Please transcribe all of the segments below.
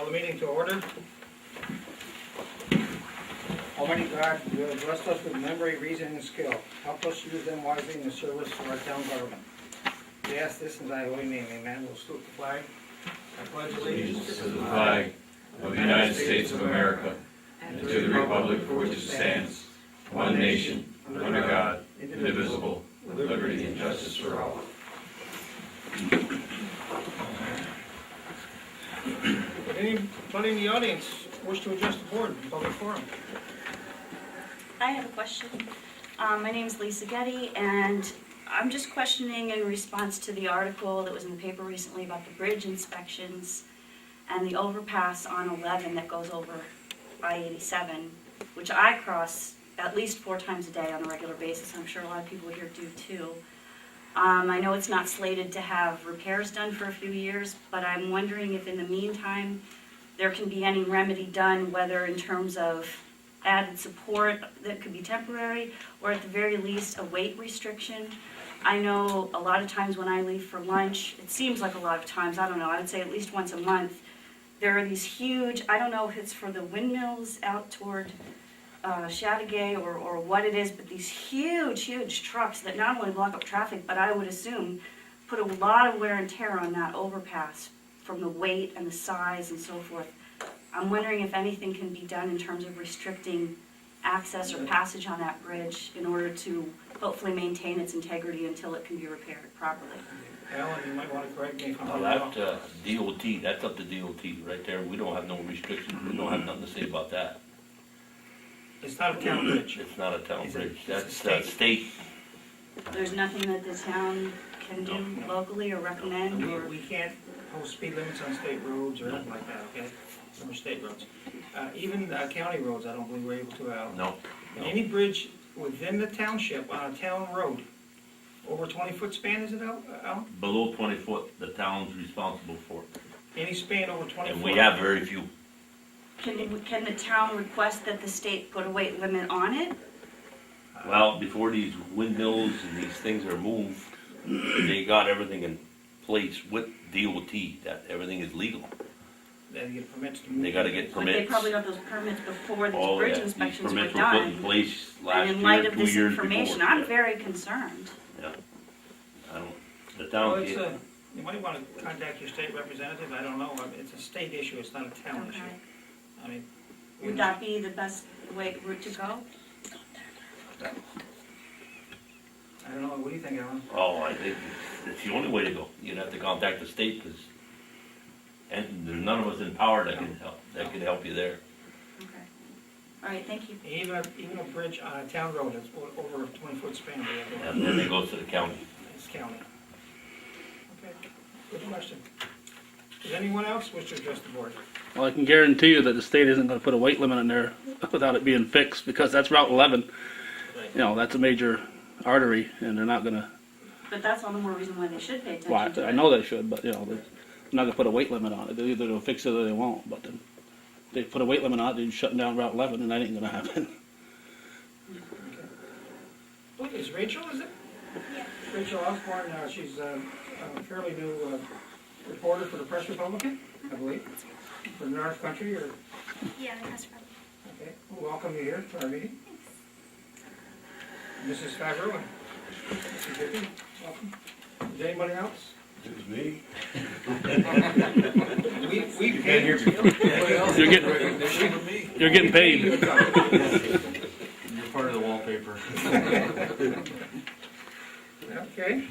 Call the meeting to order. Almighty God, you have blessed us with memory, reason, and skill. Help us use them wisely in the service of our town government. We ask this in thy holy name, amen. We'll salute the flag. I pledge allegiance To the flag of the United States of America and to the republic for which it stands, one nation, under God, indivisible, with liberty and justice for all. Would anybody in the audience wish to address the board in public forum? I have a question. My name is Lisa Getty, and I'm just questioning in response to the article that was in the paper recently about the bridge inspections and the overpass on 11 that goes over I-87, which I cross at least 4 times a day on a regular basis. I'm sure a lot of people here do too. I know it's not slated to have repairs done for a few years, but I'm wondering if in the meantime there can be any remedy done, whether in terms of added support that could be temporary, or at the very least a weight restriction. I know a lot of times when I leave for lunch, it seems like a lot of times, I don't know, I would say at least once a month, there are these huge, I don't know if it's for the windmills out toward Chateauguay or what it is, but these huge trucks that not only block up traffic, but I would assume put a lot of wear and tear on that overpass from the weight and the size and so forth. I'm wondering if anything can be done in terms of restricting access or passage on that bridge in order to hopefully maintain its integrity until it can be repaired properly. Alan, you might want to correct me if I'm Well, wrong. that, DOT, that's up to DOT right there. We don't have no restrictions. We don't have nothing to say about that. It's not a town bridge. It's not a town It's a- bridge. it's a That's state. state. There's nothing that the town can do No. locally or recommend or... We can't post speed limits on state roads or anything like that, okay? Some are state roads. Even county roads, I don't believe we're able to, No. Any bridge within the township on a town road, over 20-foot span, is it Al? Below 20 foot, the town's responsible for it. Any span over 20 And foot? we have very few. Can the town request that the state put a weight limit on it? Well, before these windmills and these things are moved, they got everything in place with DOT, that everything is legal. They get permits to move. They gotta get But they permits. probably got those permits before these Oh, bridge yeah, these inspections were permits were put in done. place And last in light year, of 2 this years information, before. I'm very concerned. Yeah. I don't, the Well, town it's can't. you might want to contact your state representative, I don't know, it's a state issue, it's not a town issue. Okay. I mean. Would that be the best route to go? I don't know, what do you think, Alan? Oh, I think it's the only way to go. You'd have to contact the state, because, and there's none of us in power that can help you there. Okay. All right, thank you. Even a bridge on a town road that's over a 20-foot span, we have to- And then it goes to the county. it's county. Okay, good question. Does anyone else wish to address the board? Well, I can guarantee you that the state isn't gonna put a weight limit in there without it being fixed, because that's Route 11. You know, that's a major artery, and they're not gonna, But that's all the more reason why they should pay attention well, to it. I know they should, but, you know, they're not gonna put a weight limit on it. They're either gonna fix it or they won't, but then they put a weight limit on it, they're shutting down Route 11, and that ain't gonna happen. Look, is Rachel, is it? Yeah. Rachel Osborne, she's a fairly new reporter for the Press Republican, I believe, for the North Country, or, Yeah, that's probably. okay, we'll welcome you here to our meeting. Mrs. Favreau and Mrs. Dippy, welcome. Is anybody else? It was me. We paid here. You're getting paid. You're part of the wallpaper. Okay.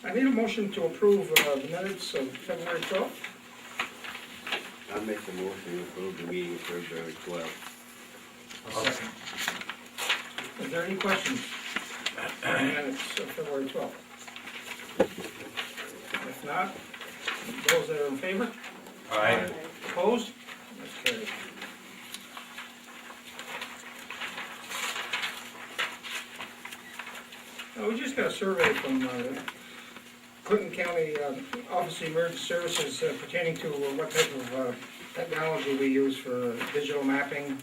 I need a motion to approve the minutes of February 12th. I'll make the motion to approve the meeting for February 12th. Is there any questions on the minutes of February 12th? If not, those that are in favor? Aye. Opposed? That's carried. We just got a survey from Clinton County Office of Emergency Services pertaining to what type of technology we use for digital mapping,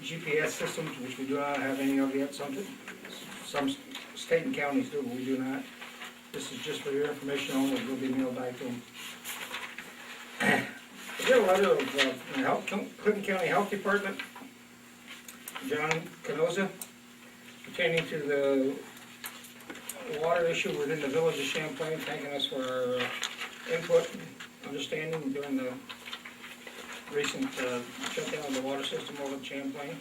GPS systems, which we do not have any of yet. Some state and counties do, but we do not. This is just for your information only. It will be mailed back to them. get a letter of, from the Clinton County Health Department, John Canoza, pertaining to the water issue within the village of Champlain, thanking us for our input and understanding during the recent shutdown of the water system over in Champlain.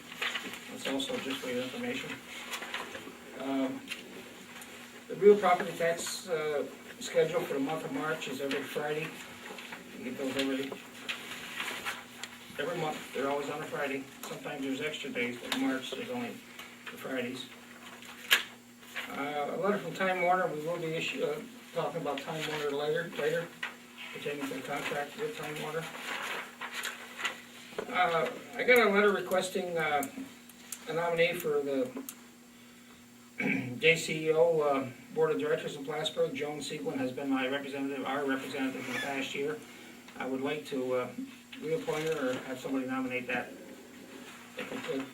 That's also just for your information. The real property tax schedule for the month of March is every Friday. You get those every month. They're always on a Friday. Sometimes there's extra days, but March there's only the Fridays. A letter from Time Warner. We will be talking about Time Warner later, pertaining to the contract with Time Warner. I got a letter requesting a nominee for the JCEO Board of Directors in Plattsburgh. Joan Seguin has been my representative, our representative in the past year. I would like to reappoint her or have somebody nominate that, if we could.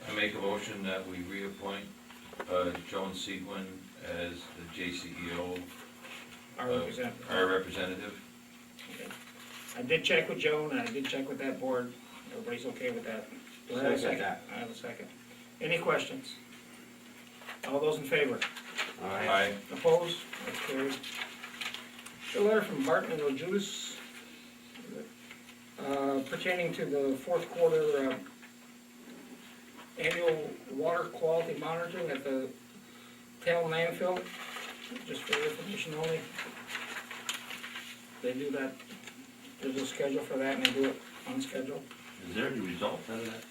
I make a motion that we reappoint Joan Seguin as the JCEO, Our representative. our representative. Okay. I did check with Joan, and I did check with that board. Everybody's okay with that? Do I have a Second second? that. I have a second. Any questions? All those in favor? Aye. Opposed? That's carried. A letter from Barton and Judas pertaining to the fourth quarter annual water quality monitoring at the town landfill, just for your information only. They do that, there's a schedule for that, and they do it on schedule. Is there any results out of that?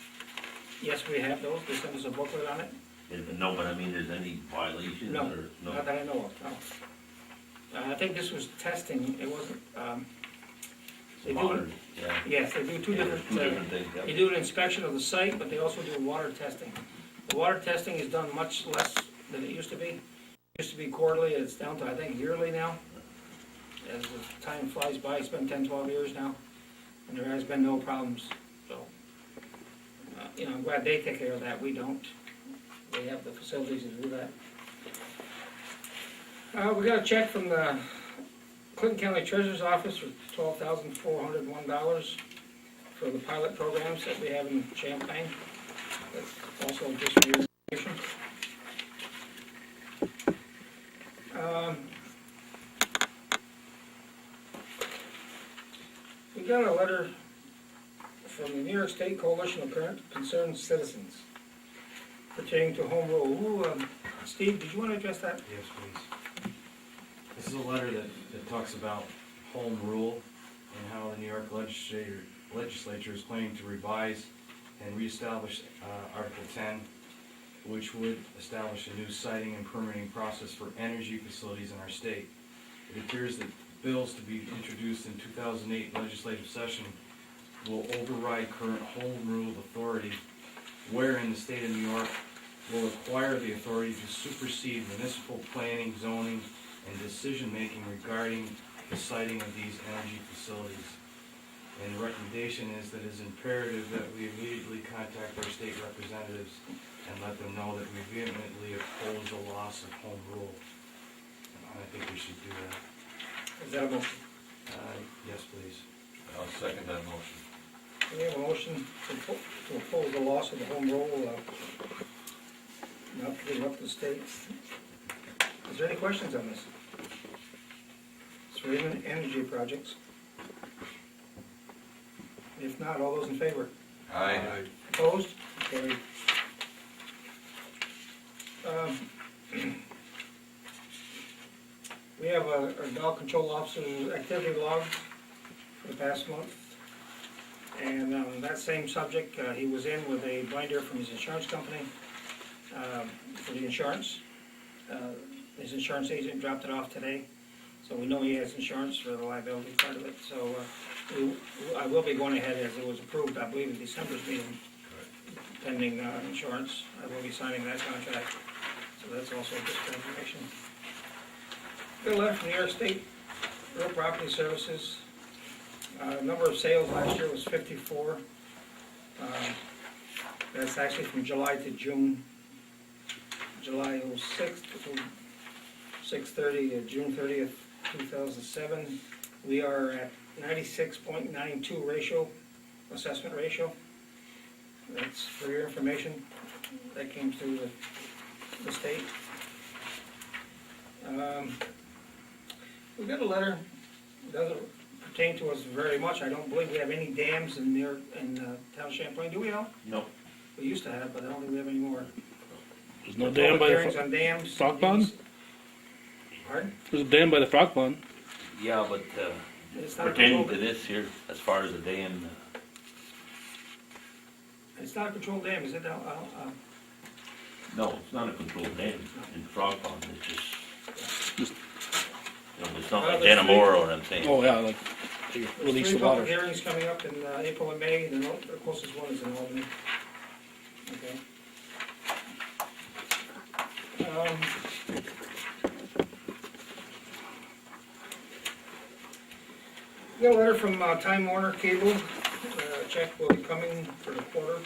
Yes, we have those, they sent us a booklet on it. No, but I mean, is any violations No, or, no? not that I know of, no. I think this was testing, it wasn't, they do it, Monitored, yeah. yes, they do two Yeah, there's different, two different things, they yeah. do an inspection of the site, but they also do water testing. The water testing is done much less than it used to be. It used to be quarterly, it's down to, I think, yearly now. As the time flies by, it's been 10, 12 years now, and there has been no problems, so. I'm glad they take care of that, we don't. They have the facilities to do that. We got a check from the Clinton County Treasurer's Office for $12,401 for the pilot programs that we have in Champlain. That's also just for your information. We got a letter from the New York State Coalition of Concerned Citizens pertaining to home rule. Steve, did you want to address that? Yes, please. This is a letter that talks about home rule and how the New York legislature is planning to revise and reestablish Article 10, which would establish a new siting and permitting process for energy facilities in our state. It appears that bills to be introduced in 2008 legislative session will override current home rule authority, wherein the state of New York will acquire the authority to supersede municipal planning, zoning, and decision-making regarding the siting of these energy facilities. And the recommendation is that it is imperative that we immediately contact our state representatives and let them know that we vehemently oppose the loss of home rule. And I think we should do that. Is that a motion? Yes, please. I'll second that motion. We have a motion to oppose the loss of the home rule, not to give up the states. Is there any questions on this? It's for energy projects. If not, all those in favor? Aye. Opposed? Carried. We have our dog control officer's activity log for the past month. And on that same subject, he was in with a binder from his insurance company for the insurance. His insurance agent dropped it off today, so we know he has insurance for the liability part of it. So I will be going ahead as it was approved, I believe, in December's meeting, pending insurance. I will be signing that contract, so that's also just for information. Got a letter from New York State Real Property Services. Number of sales last year was 54. That's actually from July to June. July 06th to 6/30 to June 30th, 2007. We are at 96.92 ratio, assessment ratio. That's for your information, that came through the state. We got a letter, doesn't pertain to us very much, I don't believe we have any dams in town of Champlain, do we now? No. We used to have, but I don't think we have any more. There's no dam by Hearings the, on dams. frog pond? Pardon? there's a dam by the frog pond. Yeah, but, It's not a pertaining to controlled, this here, as far as the dam, it's not a controlled dam, is it now? no, it's not a controlled dam in the frog pond, it's just, it's not like there's Danamora or I'm saying. Oh, yeah, like, you There's release three the public water. hearings coming up in April and May, the closest one is in Albany. Okay. We got a letter from Time Warner Cable, check will be coming for the quarter.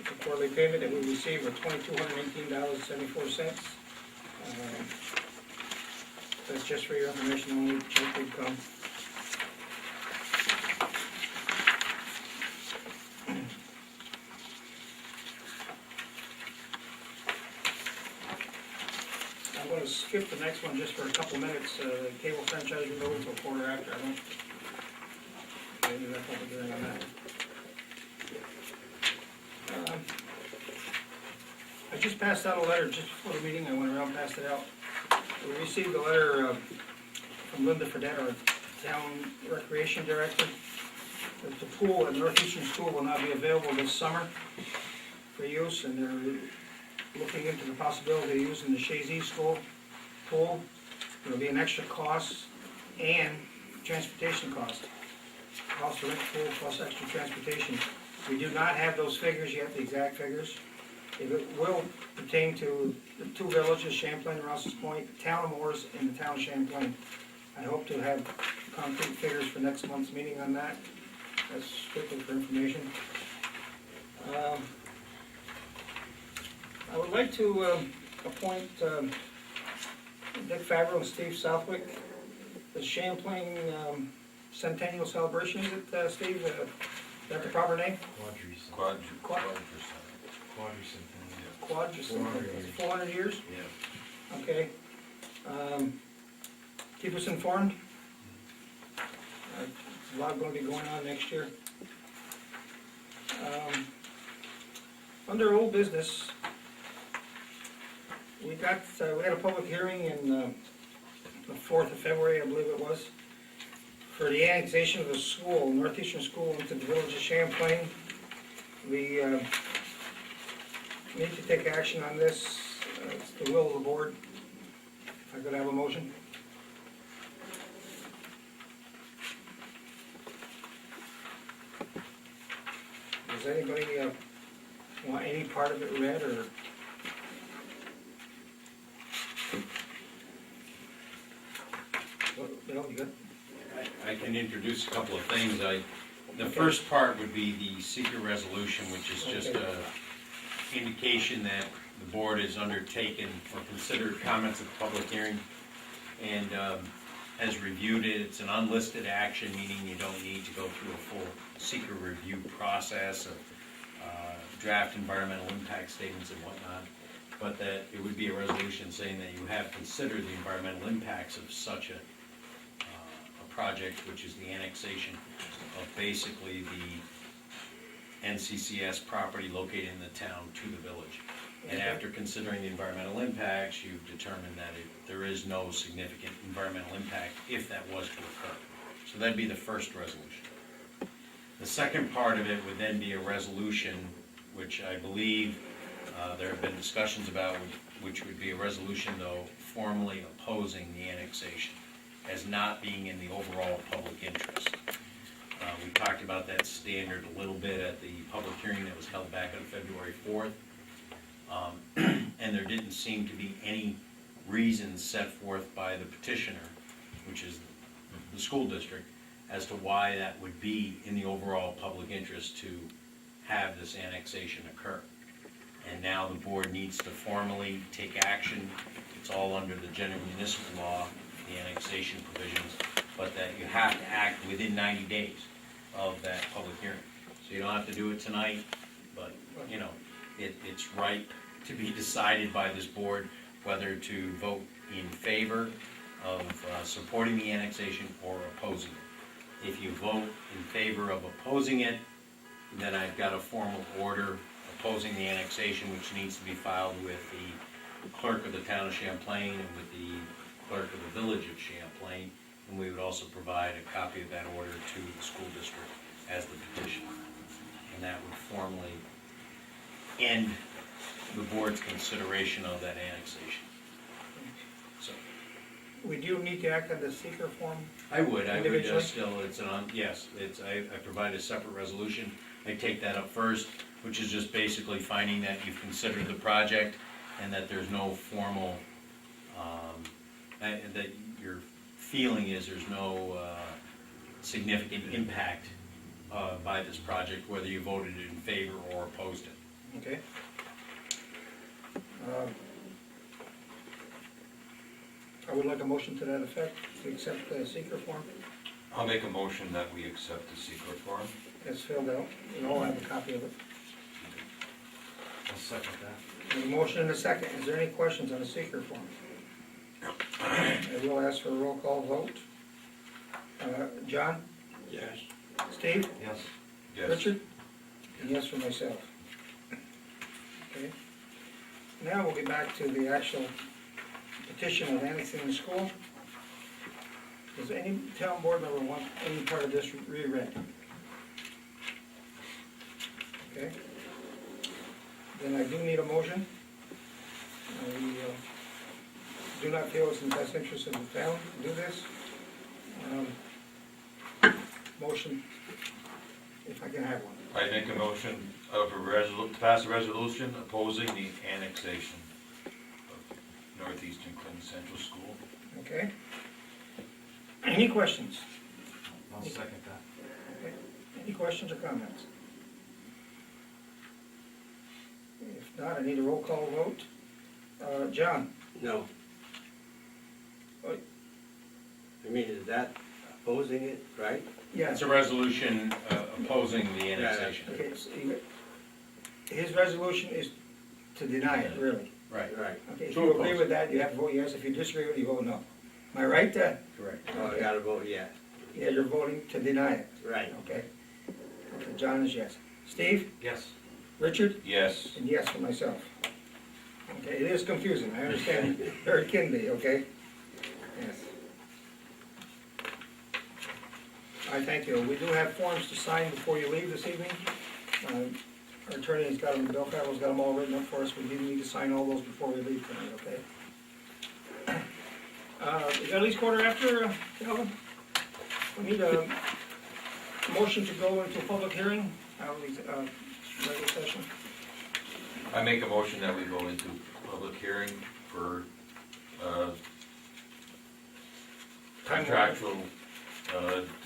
It's a quarterly payment that we received for $2,218.74. That's just for your information only, check will come. I'm gonna skip the next one just for a couple minutes, cable franchise renewal till quarter after, I don't. Maybe that's what we're doing on that. I just passed out a letter just before the meeting, I went around and passed it out. We received a letter from Linda Fredette, our town recreation director, that the pool at Northeastern School will not be available this summer for use, and they're looking into the possibility of using the Shazy School pool. There'll be an extra cost and transportation cost. Cost to rent the pool plus extra transportation. We do not have those figures yet, the exact figures. It will pertain to the two villages, Champlain and Rouse's Point, the town of Morris and the town of Champlain. I hope to have concrete figures for next month's meeting on that. That's strictly for information. I would like to appoint Dick Favreau and Steve Southwick. The Champlain Centennial Celebration, is it, Steve? Is that the proper name? Quadricentennial. 400 years? Yeah. Okay. Keep us informed. There's a lot going to be going on next year. Under old business, we had a public hearing in the 4th of February, I believe it was, for the annexation of the school, Northeastern School, into the village of Champlain. We need to take action on this. It's the will of the board. If I could have a motion. Does anybody want any part of it read, or? Bill, you good? I can introduce a couple of things. The first part would be the secret resolution, which is just a indication that the board has undertaken or considered comments at the public hearing and has reviewed it. It's an unlisted action, meaning you don't need to go through a full secret review process of draft environmental impact statements and whatnot, but that it would be a resolution saying that you have considered the environmental impacts of such a project, which is the annexation of basically the NCCS property located in the town to the village. And after considering the environmental impacts, you've determined that there is no significant environmental impact if that was to occur. So that'd be the first resolution. The second part of it would then be a resolution, which I believe there have been discussions about, which would be a resolution, though, formally opposing the annexation as not being in the overall public interest. We talked about that standard a little bit at the public hearing that was held back on February 4th. And there didn't seem to be any reasons set forth by the petitioner, which is the school district, as to why that would be in the overall public interest to have this annexation occur. And now the board needs to formally take action. It's all under the general municipal law, the annexation provisions, but that you have to act within 90 days of that public hearing. So you don't have to do it tonight, but, you know, it's ripe to be decided by this board whether to vote in favor of supporting the annexation or opposing it. If you vote in favor of opposing it, then I've got a formal order opposing the annexation, which needs to be filed with the clerk of the town of Champlain and with the clerk of the village of Champlain. And we would also provide a copy of that order to the school district as the petition. And that would formally end the board's consideration of that annexation. So, We do need to act on the seeker form. I would Individually? still, I provide a separate resolution. I take that up first, which is just basically finding that you've considered the project and that there's no formal, that your feeling is there's no significant impact by this project, whether you voted in favor or opposed it. Okay. I would like a motion to that effect, to accept the seeker form I'll make a motion that we accept the secret form. as filled out. You all have a copy of it. I'll second that. There's a motion and a second. Is there any questions on the seeker form? I will ask for a roll call vote. John? Yes. Steve? Yes. Yes. Richard? And yes for myself. Okay. Now we'll get back to the actual petition of annexing the school. Does any town board member want any part of this reread? Okay. Then I do need a motion. We do not feel it's in the best interest of the town to do this. Motion, if I can have one. I make a motion of to pass a resolution opposing the annexation of Northeastern Clinton Central School. Okay? Any questions? I'll second that. Okay. Any questions or comments? If not, I need a roll call vote. John? No. Oh. I mean, is that opposing it, right? It's a resolution opposing the annexation. Okay, so his resolution is to deny it, really. Right. Right. Okay, if To you agree oppose. with that, you have to vote yes. If you disagree with it, you vote no. Am I right, Ted? Correct. Oh, I gotta vote yes. Yeah, you're voting to deny it, Right. okay? Okay, John is yes. Steve? Yes. Richard? Yes. And yes for myself. Okay, it is confusing, I understand, very can be, okay? Yes. I thank you. We do have forms to sign before you leave this evening. Our attorney's got them, Bill Farrell's got them all written up for us. We do need to sign all those before we leave tonight, okay? Is that at least quarter after, Calvin? We need a motion to go into a public hearing, regular session. I make a motion that we go into public hearing for contractual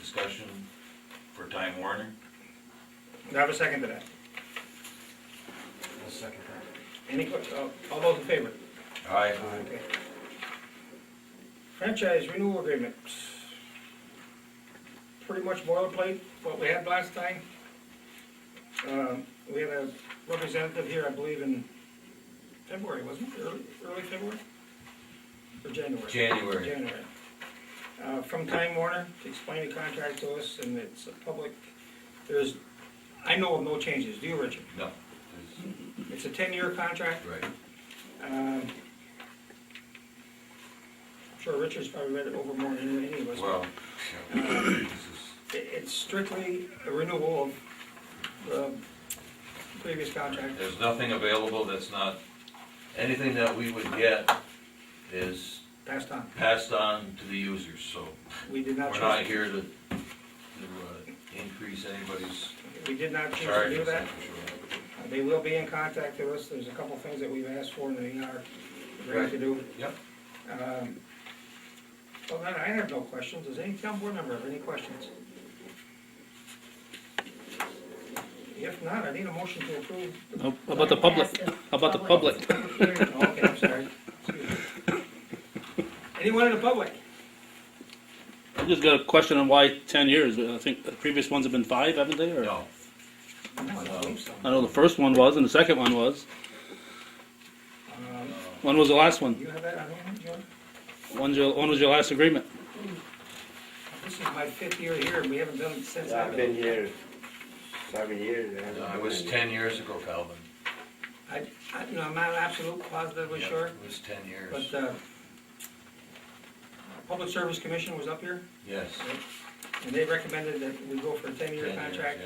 discussion for Time Warner. Do I have a second to that? I'll second that. Any, all those in favor? Aye. Okay. Franchise renewal agreement. Pretty much boilerplate, what we had last time. We had a representative here, I believe, in February, wasn't it? Early February? Or January? January. January. From Time Warner to explain the contract to us, and it's a public, I know of no changes. Do you, Richard? No. It's a 10-year contract. Right. I'm sure Richard's probably read it over more than any of us. Well, this is, It's strictly a renewal of the previous contract. there's nothing available that's not, anything that we would get is Passed on. passed on to the users, so We did not we're not choose, here to increase anybody's we did not choose to charges. do that. that's for sure. They will be in contact with us. There's a couple things that we've asked for and they are ready to do. Yep. Well, then I have no questions. Does any town board member have any questions? If not, I need a motion to approve. How about the public? How about the public? Oh, okay, I'm sorry. Excuse me. Anyone in the public? I just got a question on why 10 years. I think the previous ones have been 5, haven't they? Or? No, No, I don't believe so. I know the first one was, and the second one was. When was the last one? You have that on hand, John? When was your last agreement? This is my 5th year here, and we haven't done it since I've I've been here 7 years. and I haven't it done was it. 10 years ago, Calvin. I'm not absolutely positively Yep, sure, It was 10 years. but, Public Service Commission was up here, Yes. and they recommended that we go for a 10-year 10 years, contract.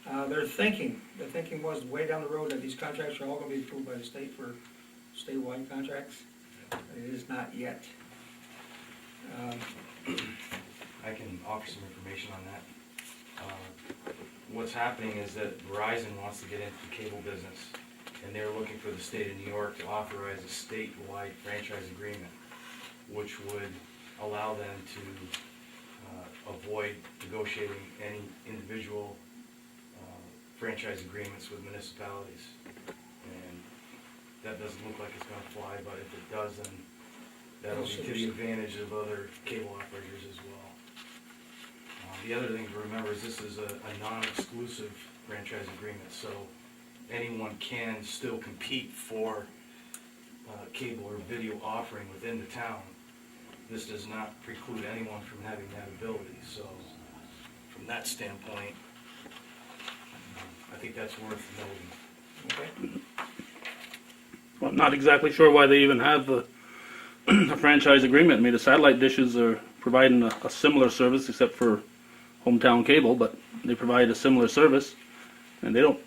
yeah. Their thinking was way down the road that these contracts are all gonna be approved by the state for statewide contracts. It is not yet. I can offer some information on that. What's happening is that Verizon wants to get into the cable business, and they're looking for the state of New York to authorize a statewide franchise agreement, which would allow them to avoid negotiating any individual franchise agreements with municipalities. And that doesn't look like it's gonna fly, but if it does, then that'll be to the advantage of other cable operators as well. The other thing to remember is this is a non-exclusive franchise agreement, so anyone can still compete for cable or video offering within the town. This does not preclude anyone from having that ability, so from that standpoint, I think that's worth noting. Okay? Well, I'm not exactly sure why they even have a franchise agreement. I mean, the satellite dishes are providing a similar service, except for hometown cable, but they provide a similar service, and they don't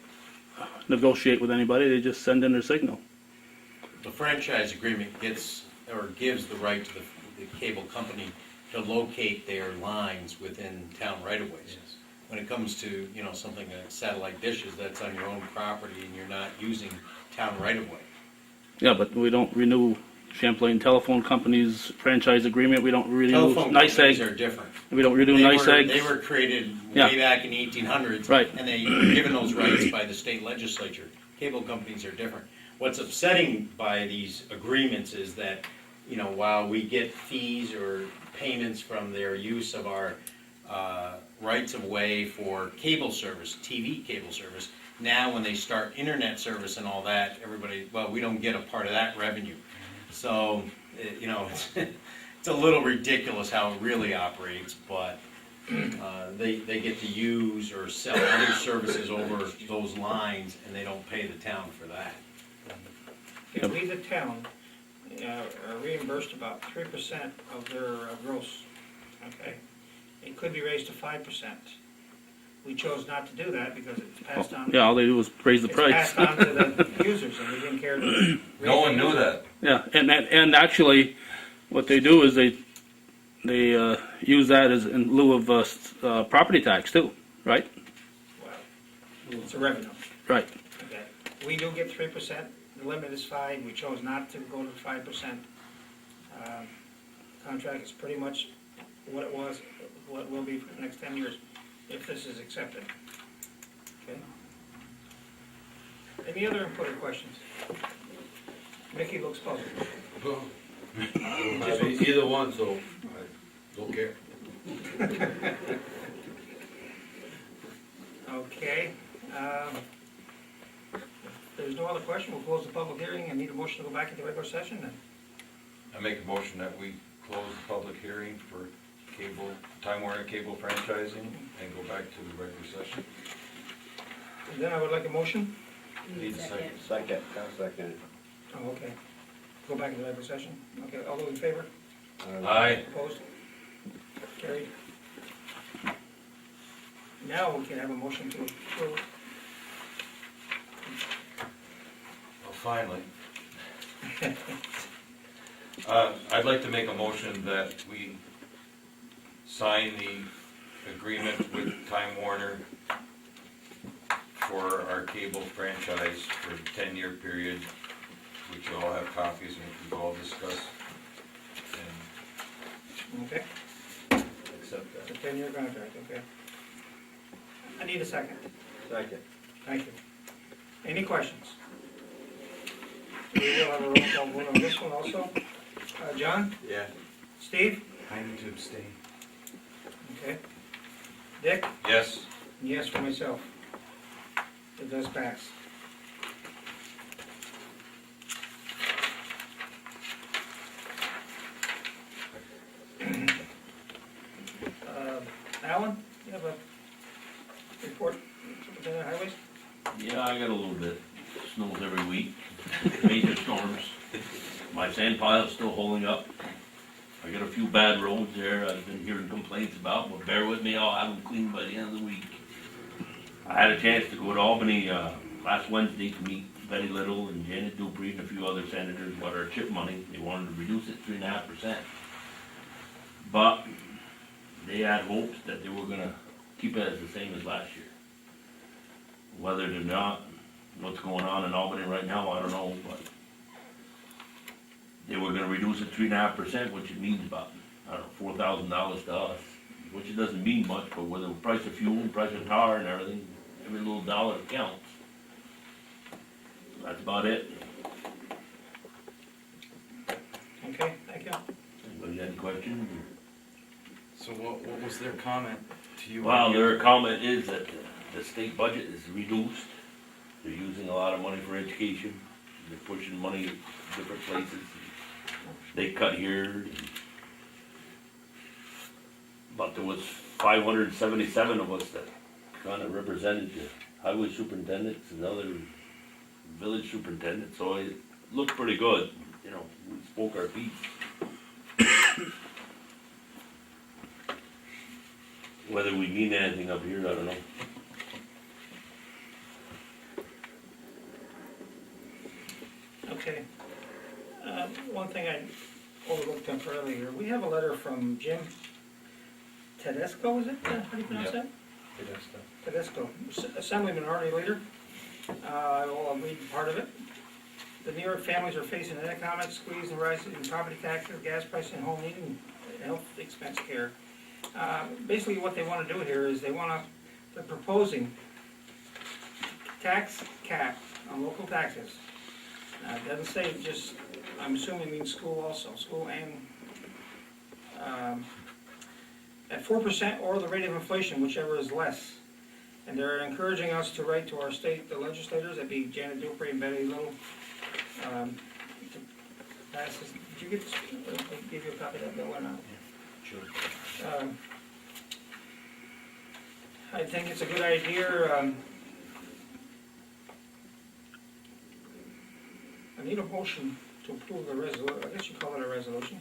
negotiate with anybody. They just send in their signal. The franchise agreement gives the right to the cable company to locate their lines within town right-of-ways. When it comes to, something like satellite dishes, that's on your own property and you're not using town right-of-way. Yeah, but we don't renew Champlain Telephone Company's franchise agreement. We don't renew Telephone Nice companies Egg. are different. We don't renew Nice Egg. They were created Yeah. way back in the 1800s. Right. And they were given those rights by the state legislature. Cable companies are different. What's upsetting by these agreements is that, while we get fees or payments from their use of our rights of way for cable service, TV cable service, now when they start internet service and all that, we don't get a part of that revenue. So, it's a little ridiculous how it really operates, but they get to use or sell other services over those lines, and they don't pay the town for that. If we, the town, are reimbursed about 3% of their gross, okay? It could be raised to 5%. We chose not to do that because it's passed on. Yeah, all they do is raise the It's price. passed on to the users, and we didn't care to raise No one the knew user. that. Yeah, and actually, what they do is they use that as in lieu of property tax too, right? Well, it's a revenue, Right. okay? We do get 3%, the limit is 5, we chose not to go to the 5%. Contract is pretty much what it was, what it will be for the next 10 years, if this is accepted. Okay? Any other important questions? Mickey looks puzzled. Either one, so I don't care. Okay, if there's no other question, we'll close the public hearing and need a motion to go back into regular session then. I make a motion that we close the public hearing for Time Warner Cable franchising and go back to the regular session. And then I would like a motion. Need a second. Second, I'll second it. Oh, okay. Go back into regular session. Okay, all those in favor? Aye. Opposed? Carried. Now we can have a motion to approve. Well, finally. I'd like to make a motion that we sign the agreement with Time Warner for our cable franchise for a 10-year period, which you all have copies and we can all discuss and Okay, accept it's a that. 10-year contract, okay. I need a second. Second. Thank you. Any questions? We will have a roll call vote on this one also. John? Yeah. Steve? I need to abstain. Okay. Dick? Yes. Yes for myself. It does pass. Alan, you have a report for the highways? Yeah, I got a little bit. Snows every week, major storms. My sand pile's still holding up. I got a few bad roads there I've been hearing complaints about, but bear with me, I'll have them cleaned by the end of the week. I had a chance to go to Albany, last Wednesday to meet Betty Little and Janet Dupree and a few other senators about our chip money. They wanted to reduce it 3.5%. But they had hopes that they were gonna keep it as the same as last year. Whether they're not, what's going on in Albany right now, I don't know, but they were gonna reduce it 3.5%, which it means about, I don't know, $4,000 to us, which it doesn't mean much, but with the price of fuel, price of tar and everything, every little dollar counts. That's about it. Okay, thank you. Anybody got any questions? So what was their comment to you? Well, their comment is that the state budget is reduced. They're using a lot of money for education. They're pushing money different places. They cut here. But there was 577 of us that kind of represented the highway superintendents and other village superintendents, so it looked pretty good. You know, we spoke our piece. Whether we mean anything up here, I don't know. Okay. One thing I overlooked temporarily here, we have a letter from Jim Tedesco, is it? How do you pronounce that? Tedesco, Assembly Minority Leader. I'll read part of it. The New York families are facing an economic squeeze and rising in property taxes, gas prices, and home heating, and health expense care. Basically what they wanna do here is they're proposing tax cap on local taxes. It doesn't say just, I'm assuming it means school also, school and, at 4% or the rate of inflation, whichever is less. And they're encouraging us to write to our state legislators, that'd be Janet Dupree and Betty Little, to pass this. Did you get this, I gave you a copy of that bill or not? Sure. I think it's a good idea, I need a motion to approve the resolution, I guess you call it a resolution.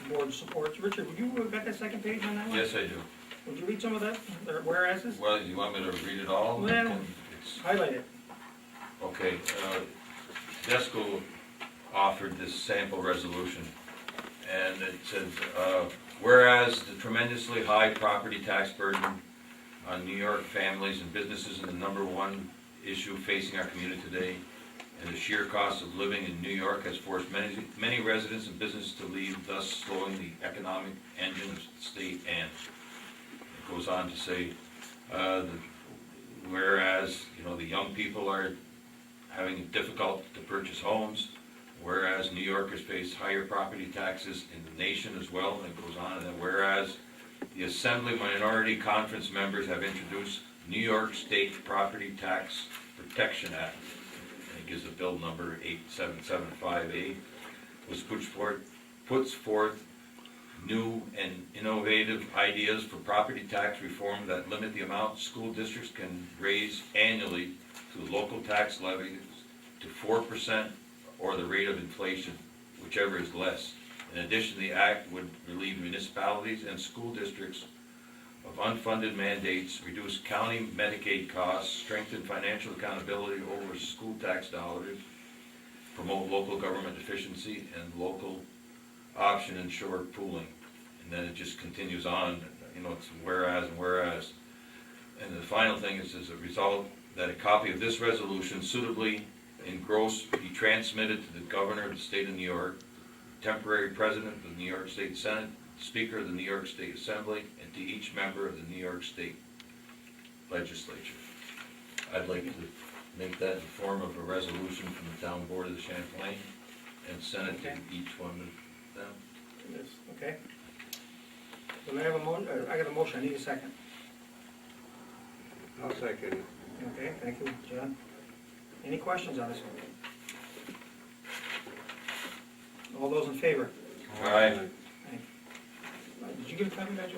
Board supports. Richard, would you got that second page on that one? Yes, I do. Would you read some of that, or whereases? Well, you want me to read it all? Well, It's- highlight it. Okay, Desco offered this sample resolution, and it says, whereas the tremendously high property tax burden on New York families and businesses is the number one issue facing our community today, and the sheer cost of living in New York has forced many residents and businesses to leave, thus slowing the economic engine of the state. And it goes on to say, whereas, the young people are having it difficult to purchase homes, whereas New Yorkers face higher property taxes in the nation as well, and it goes on, and then whereas the Assembly Minority Conference members have introduced New York State Property Tax Protection Act, and it gives the bill number 8775A, which puts forth new and innovative ideas for property tax reform that limit the amount school districts can raise annually to local tax levies to 4% or the rate of inflation, whichever is less. In addition, the act would relieve municipalities and school districts of unfunded mandates, reduce county Medicaid costs, strengthen financial accountability over school tax dollars, promote local government efficiency and local option insured pooling. And then it just continues on, it's whereas and whereas. And the final thing is, as a result, that a copy of this resolution suitably engrossed be transmitted to the governor of the state of New York, temporary president of the New York State Senate, speaker of the New York State Assembly, and to each member of the New York State Legislature. I'd like to make that in the form of a resolution from the town board of the Champlain and send it to each one of them. Yes, okay. So I have I got a motion, I need a second. I'll second it. Okay, thank you, John. Any questions on this one? All those in favor? Aye. Did you get a copy of that, Joe?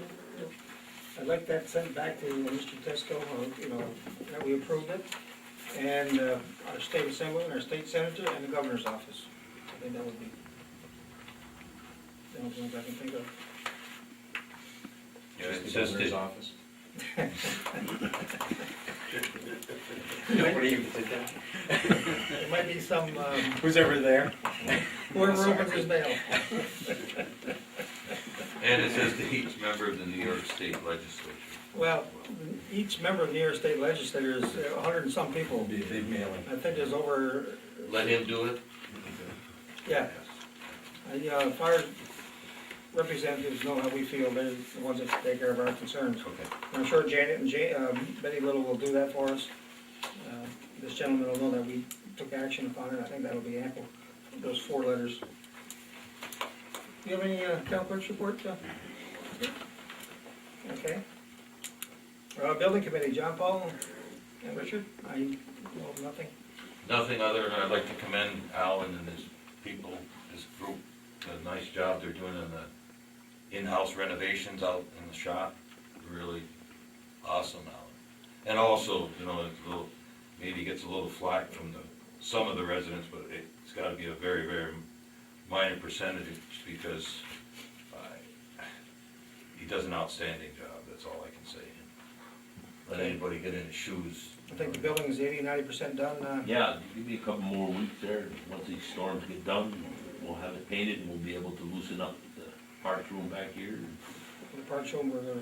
I'd like that sent back to Mr. Tesco, that we approved it, and our state assembly, and our state senator, and the governor's office. I think that would be the only things I can think of. Yeah, Just it the says governor's that, office. Nobody even did that? There might be some, Who's ever there? whoever opens his mail. and it says to each member of the New York State Legislature. Well, each member of the New York State Legislature is 100 and some people. Will be a big mailing. I think there's over, Let him do it? yeah. If our representatives know how we feel, they're the ones that take care of our concerns. Okay. I'm sure Janet and Betty Little will do that for us. This gentleman will know that we took action upon it, I think that'll be ample, those 4 letters. Do you have any town clerk's report? Okay. Building committee, John Paul and Richard, I know of nothing. Nothing other than I'd like to commend Alan and his people, his group, the nice job they're doing on the in-house renovations out in the shop. Really awesome, Alan. And also, it's a little, maybe gets a little flack from some of the residents, but it's gotta be a very, very minor percentage because he does an outstanding job, that's all I can say. Let anybody get in his shoes. I think the building is 80-90% done. Yeah, give me a couple more weeks there, once these storms get done, we'll have it painted and we'll be able to loosen up the parts room back here. For the parts room, we're gonna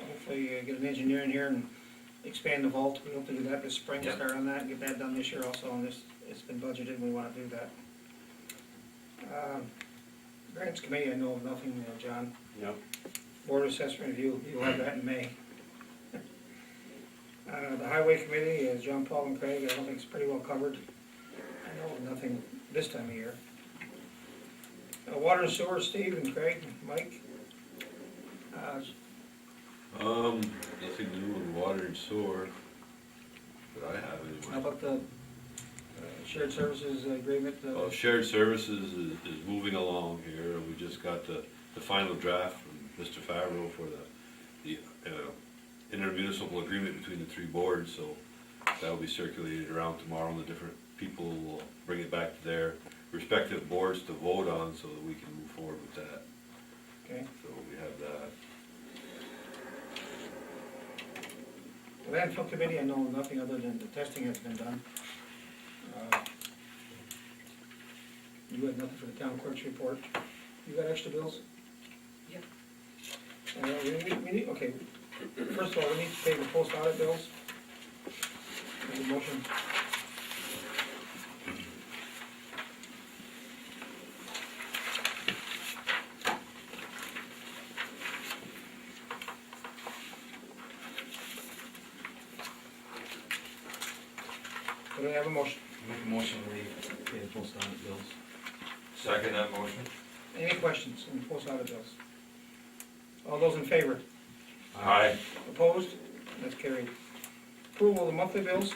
hopefully get an engineer in here and expand the vault. We hope to do that this spring, Yep. start on that, and get that done this year also, and it's been budgeted, we wanna do that. Grants committee, I know of nothing, John. Yep. Board assessment review, you'll have that in May. The highway committee is John Paul and Craig, I don't think it's pretty well covered. I know of nothing this time of year. Water and sewer, Steve and Craig, and Mike. Nothing to do with water and sewer that I have How anyway. about the shared services agreement? Shared services is moving along here, and we just got the final draft from Mr. Favreau for the intermunicipal agreement between the 3 boards, so that will be circulated around tomorrow, and the different people will bring it back to their respective boards to vote on, so that we can move forward with that. Okay. So we have that. Landfill committee, I know nothing other than the testing has been done. You had nothing for the town clerk's report. You got extra bills? Yep. We need, okay, first of all, we need to pay the post audit bills. Make a motion. Do we have a motion? Make a motion to pay the post audit bills. Second that motion? Any questions on the post audit bills? All those in favor? Aye. Opposed? That's carried. Approval of the monthly bills,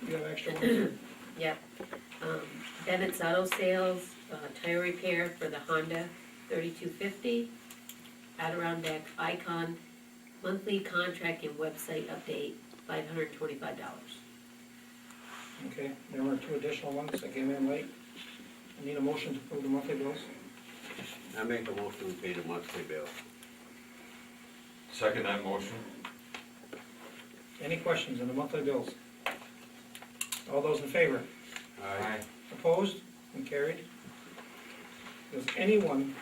you have extra ones here? Yep. Bennett's Auto Sales, tire repair for the Honda 3250. Adirondack Icon, monthly contract and website update, $525. Okay, there were 2 additional ones that came in late. I need a motion to approve the monthly bills. I make a motion to pay the monthly bill. Second that motion? Any questions on the monthly bills? All those in favor? Aye. Opposed? And carried. Does anyone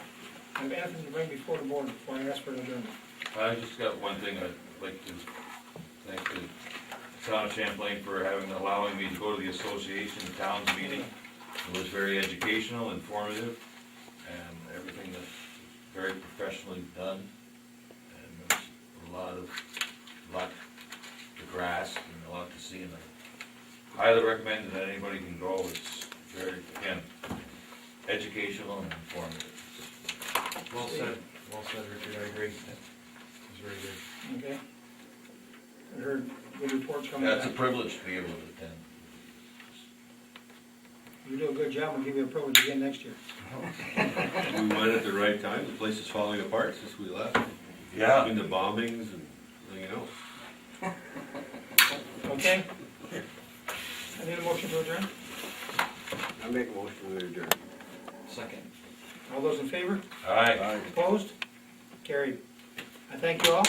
have anything to bring before the board before I ask for an adjournment? I just got one thing I'd like to thank the town of Champlain for allowing me to go to the Association of Towns meeting. It was very educational, informative, and everything that's very professionally done. And there's a lot to grasp and a lot to see, and I highly recommend that anybody can go. It's very, again, educational and informative. Well said. Well said, Richard, I agree. It was very good. Okay. I heard good reports coming That's a back. privilege to be able to attend. You do a good job, we'll give you a privilege again next year. We went at the right time, the place is falling apart since we left. Yeah. Between the bombings and everything else. Okay? I need a motion to adjourn. I make a motion to adjourn. Second. All those in favor? All right. Opposed? Carried. I thank you all.